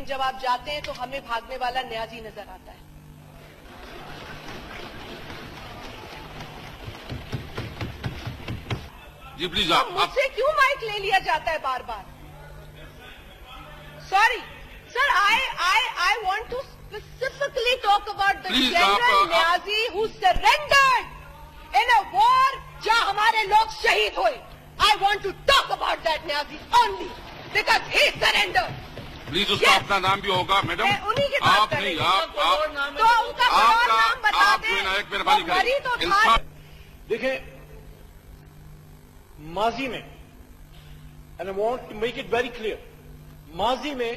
जब आप जाते हैं तो हमें भागने वाला न्याजी नजर आता है। जी प्लीज तो मुझसे क्यों माइक ले लिया जाता है बार बार? Sorry sir, I want to specifically talk about the Please, General Niazi who surrendered in a war जहाँ हमारे लोग शहीद हुए। I want to talk about that Niazi only because he surrendered. Please उसका अपना नाम भी होगा मैडम। उन्हीं की बात आप कर नहीं, रही आप तो उनका नाम बता दें। एक मेहरबानी तो मरी तो करें। था। देखें, माजी में, and I want to make it very clear, माजी में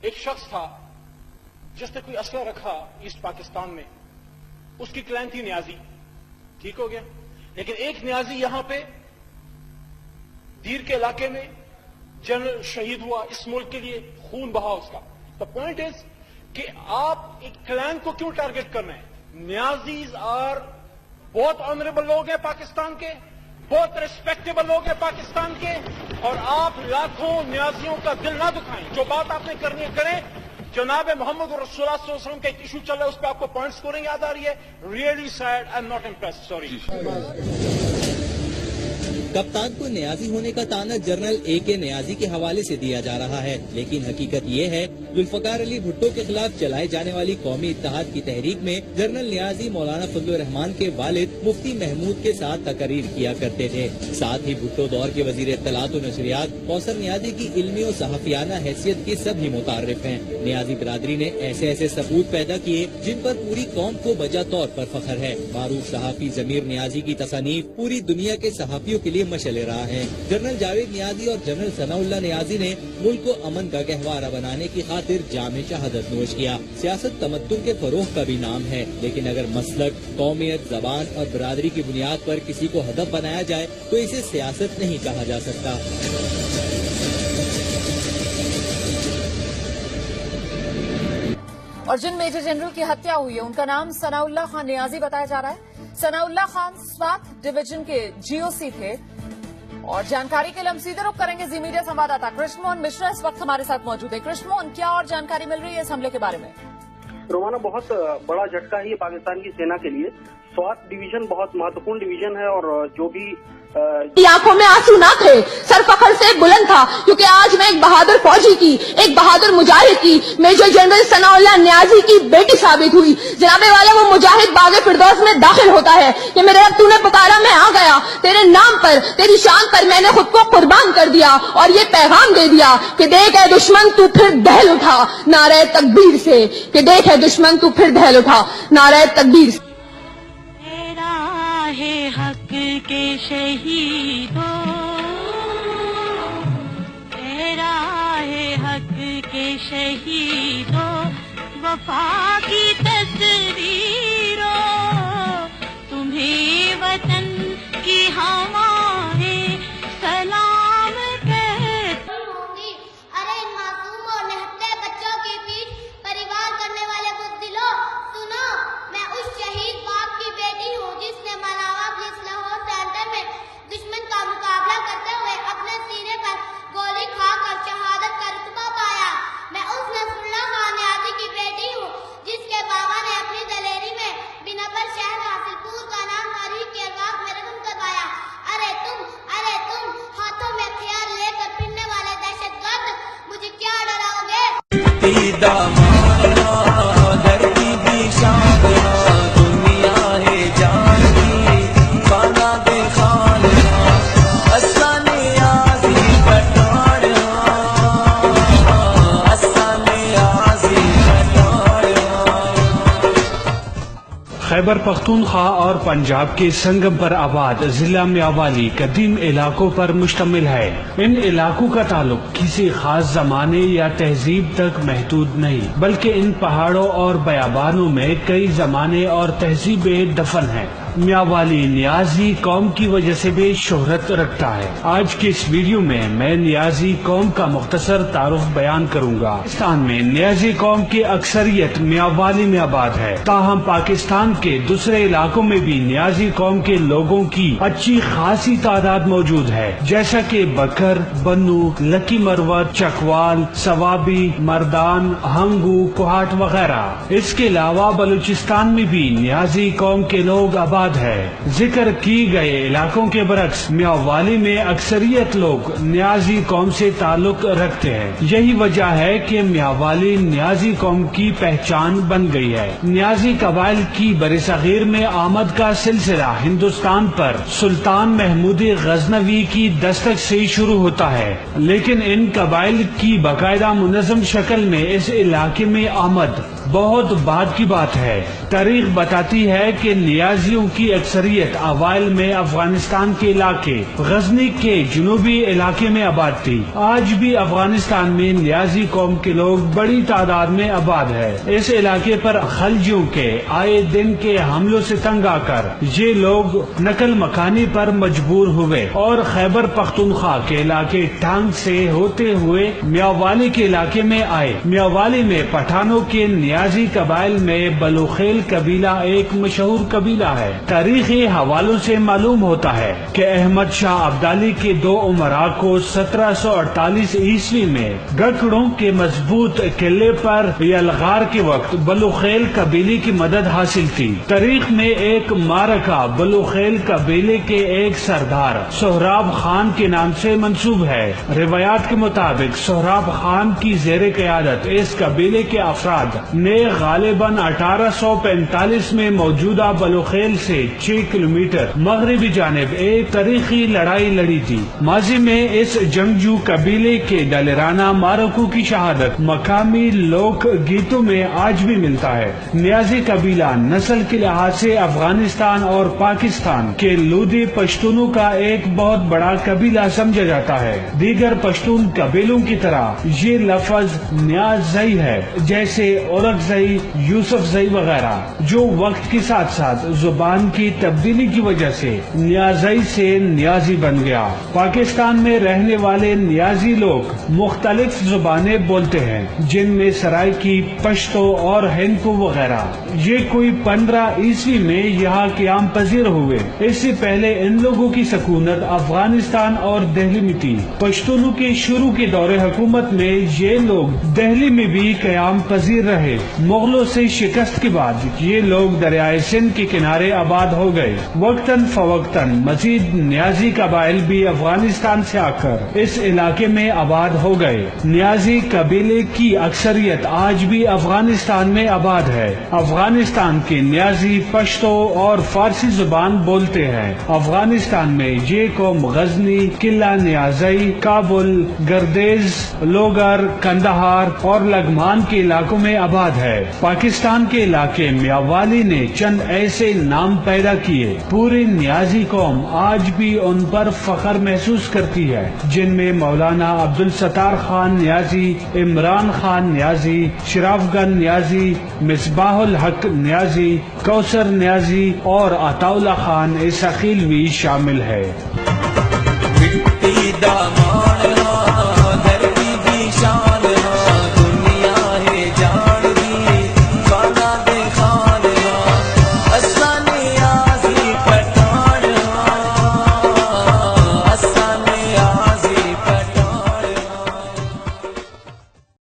एक शख्स था जिसने कोई असला रखा ईस्ट पाकिस्तान में, उसकी क्लैन थी न्याजी, ठीक हो गया। लेकिन एक न्याजी यहां पे दीर के इलाके में जनरल शहीद हुआ, इस मुल्क के लिए खून बहा उसका। द पॉइंट इज कि आप एक क्लैन को क्यों टारगेट कर रहे हैं? न्याजीज आर बहुत ऑनरेबल लोग हैं पाकिस्तान के, बहुत रिस्पेक्टेबल लोग हैं पाकिस्तान के, और आप लाखों न्याजियों का दिल ना दुखाएं। जो बात आपने करनी है करें। जनाब मोहम्मद रसूलुल्लाह सल्लल्लाहु अलैहि वसल्लम का एक इशू चल रहा है, उस पर आपको पॉइंट स्कोरिंग याद आ रही है। Really sad, I am not impressed, sorry. कप्तान को न्याजी होने का ताना जनरल A.K. न्याजी के हवाले से दिया जा रहा है, लेकिन हकीकत ये है जुल्फकार अली भुट्टो के खिलाफ चलाई जाने वाली कौमी इत्तेहाद की तहरीक में जनरल न्याजी मौलाना फजलुर रहमान के वालिद मुफ्ती महमूद के साथ तकरीर किया करते थे। साथ ही भुट्टो दौर के वजीर इत्तलात और नशरियात कौसर न्याजी की इल्मी और सहाफियाना हैसियत के सभी मुतारिफ हैं। न्याजी बिरादरी ने ऐसे ऐसे सबूत पैदा किए जिन पर पूरी कौम को बजा तौर पर फख्र है। मारूफ सहाफी जमीर न्याजी की तसनीफ पूरी दुनिया के सहाफियों के लिए मशले रहा है। जनरल जावेद न्याजी और जनरल सनाउल्लाह न्याजी ने मुल्क को अमन का गहवारा बनाने की खातिर जामे शहादत नोश किया। सियासत तमद्दुन के फरोग का भी नाम है, लेकिन अगर मसलक, कौमियत, जबान और बरादरी की बुनियाद पर किसी को हदफ बनाया जाए तो इसे सियासत नहीं कहा जा सकता। और जिन मेजर जनरल की हत्या हुई है उनका नाम सनाउल्लाह खान न्याजी बताया जा रहा है। सनाउल्लाह खान स्वात डिवीजन के GOC थे। और जानकारी के लिए हम सीधे रुख करेंगे जी मीडिया संवाददाता कृष्णमोहन मिश्रा इस वक्त हमारे साथ मौजूद है। कृष्णमोहन, क्या और जानकारी मिल रही है इस हमले के बारे में? रोमाना, बहुत बड़ा झटका है ये पाकिस्तान की सेना के लिए। स्वात डिवीजन बहुत महत्वपूर्ण डिवीजन है और जो भी आंखों में आंसू ना थे, सर फखर से बुलंद था, क्योंकि आज मैं एक बहादुर फौजी की, एक बहादुर मुजाहिद की, मेजर जनरल सनाउल्लाह न्याजी की बेटी साबित हुई। जनाबे वाला वो मुजाहिद बागे फिरदौस में दाखिल होता है कि मेरे रब तूने पुकारा मैं आ गया, तेरे नाम पर, तेरी शान पर मैंने खुद को कुर्बान कर दिया और ये पैगाम दे दिया कि देख है दुश्मन तू फिर दहल उठा नारे तकबीर से, कि देख है दुश्मन तू फिर दहल उठा नारे तकबीर से। हक के शहीदों, तेरा है हक के शहीदों, वफा की तस्वीरों, तुम्हें वतन की हवाएं सलाम कहती होंगी। अरे इन मासूम और निहत्थे बच्चों के बीच परिवार करने वाले बुज़दिलों, सुनो, मैं उस शहीद बाप की बेटी हूँ जिसने मनावा पुलिस लाहौर सेंटर में दुश्मन का मुकाबला करते हुए अपने सीने पर गोली खाकर शहादत का रुतबा पाया। मैं उस नसरुल्लाह खान न्याजी की बेटी हूँ जिसके बाबा ने अपनी दलेरी में बिनबर शहर हासिलपुर का नाम तारीख के अल्फाज में रकम करवाया। अरे तुम हाथों में हथियार लेकर फिरने वाले दहशतगर्द, मुझे क्या डराओगे? खैबर पख्तूनख्वा और पंजाब के संगम पर आबाद जिला मियांवाली कदीम इलाकों पर मुश्तमिल है। इन इलाकों का ताल्लुक किसी खास जमाने या तहजीब तक महदूद नहीं, बल्कि इन पहाड़ों और बयाबानों में कई जमाने और तहजीबें दफन हैं। میاوالی نیازی قوم کی وجہ سے بھی شہرت رکھتا ہے۔ آج کے اس ویڈیو میں نیازی قوم کا مختصر تعارف بیان کروں گا۔ پاکستان میں نیازی قوم کی اکثریت میاوالی میں آباد ہے، تاہم پاکستان کے دوسرے علاقوں میں بھی نیازی قوم کے لوگوں کی اچھی خاصی تعداد موجود ہے، جیسا کہ بکر، بنو، لکی مروت، چکوال، سوابی، مردان، ہنگو، کوہاٹ وغیرہ۔ اس کے علاوہ بلوچستان میں بھی نیازی قوم کے لوگ آباد ہے۔ ذکر کی گئے علاقوں کے برعکس میاوالی میں اکثریت لوگ نیازی قوم سے تعلق رکھتے ہیں۔ یہی وجہ ہے کہ میاوالی نیازی قوم کی پہچان بن گئی ہے۔ نیازی قبائل کی برصغیر میں آمد کا سلسلہ ہندوستان پر سلطان محمود غزنوی کی دستک سے شروع ہوتا ہے، لیکن ان قبائل کی باقاعدہ منظم شکل میں اس علاقے میں آمد بہت بعد کی بات ہے۔ تاریخ بتاتی ہے کہ نیازیوں کی اکثریت اوائل میں افغانستان کے علاقے غزنی کے جنوبی علاقے میں آباد تھی۔ آج بھی افغانستان میں نیازی قوم کے لوگ بڑی تعداد میں آباد ہے۔ اس علاقے پر خلجیوں کے آئے دن کے حملوں سے تنگ آ کر یہ لوگ نقل مکانی پر مجبور ہوئے اور خیبر پختونخوا کے علاقے ٹانگ سے ہوتے ہوئے میاوالی کے علاقے میں آئے۔ میاوالی میں پٹھانوں کے نیازی قبائل میں بلوخیل قبیلہ ایک مشہور قبیلہ ہے۔ تاریخی حوالوں سے معلوم ہوتا ہے کہ احمد شاہ ابدالی کے دو امراء کو 1748 عیسوی میں گکڑوں کے مضبوط قلعے پر یلغار کے وقت بلوخیل قبیلے کی مدد حاصل تھی۔ تاریخ میں ایک معرکہ بلوخیل قبیلے کے ایک سردار سہراب خان کے نام سے منسوب ہے۔ روایات کے مطابق سہراب خان کی زیر قیادت اس قبیلے کے افراد نے غالباً 1845 میں موجودہ بلوخیل سے 6 کلومیٹر مغربی جانب ایک تاریخی لڑائی لڑی تھی۔ ماضی میں اس جنگجو قبیلے کے دلرانہ معرکوں کی شہادت مقامی لوک گیتوں میں آج بھی ملتا ہے۔ نیازی قبیلہ نسل کے لحاظ سے افغانستان اور پاکستان کے لودھی پشتونوں کا ایک بہت بڑا قبیلہ سمجھا جاتا ہے۔ دیگر پشتون قبیلوں کی طرح یہ لفظ نیاز زئی ہے، جیسے اورکزئی، یوسف زئی وغیرہ، جو وقت کے ساتھ ساتھ زبان کی تبدیلی کی وجہ سے نیازئی سے نیازی بن گیا۔ پاکستان میں رہنے والے نیازی لوگ مختلف زبانیں بولتے ہیں، جن میں سرائکی، پشتو اور ہندکو وغیرہ۔ یہ کوئی 15 عیسوی میں یہاں قیام پذیر ہوئے۔ اس سے پہلے ان لوگوں کی سکونت افغانستان اور دہلی میں تھی۔ پشتونوں کے شروع کے دور حکومت میں یہ لوگ دہلی میں بھی قیام پذیر رہے۔ مغلوں سے شکست کے بعد یہ لوگ دریائے سندھ کے کنارے آباد ہو گئے۔ وقتاً فوقتاً مزید نیازی قبائل بھی افغانستان سے آ کر اس علاقے میں آباد ہو گئے۔ نیازی قبیلے کی اکثریت آج بھی افغانستان میں آباد ہے۔ افغانستان کے نیازی پشتو اور فارسی زبان بولتے ہیں۔ افغانستان میں یہ قوم غزنی، قلعہ نیازئی، کابل، گردیز، لوگر، کندہار اور لگمان کے علاقوں میں آباد ہے۔ پاکستان کے علاقے میاوالی نے چند ایسے نام پیدا کیے۔ پوری نیازی قوم آج بھی ان پر فخر محسوس کرتی ہے، جن میں مولانا عبدالستار خان نیازی، عمران خان نیازی، شراف گن نیازی، مصباح الحق نیازی، کوثر نیازی اور عطا اللہ خان اسحاقیلوی شامل ہے۔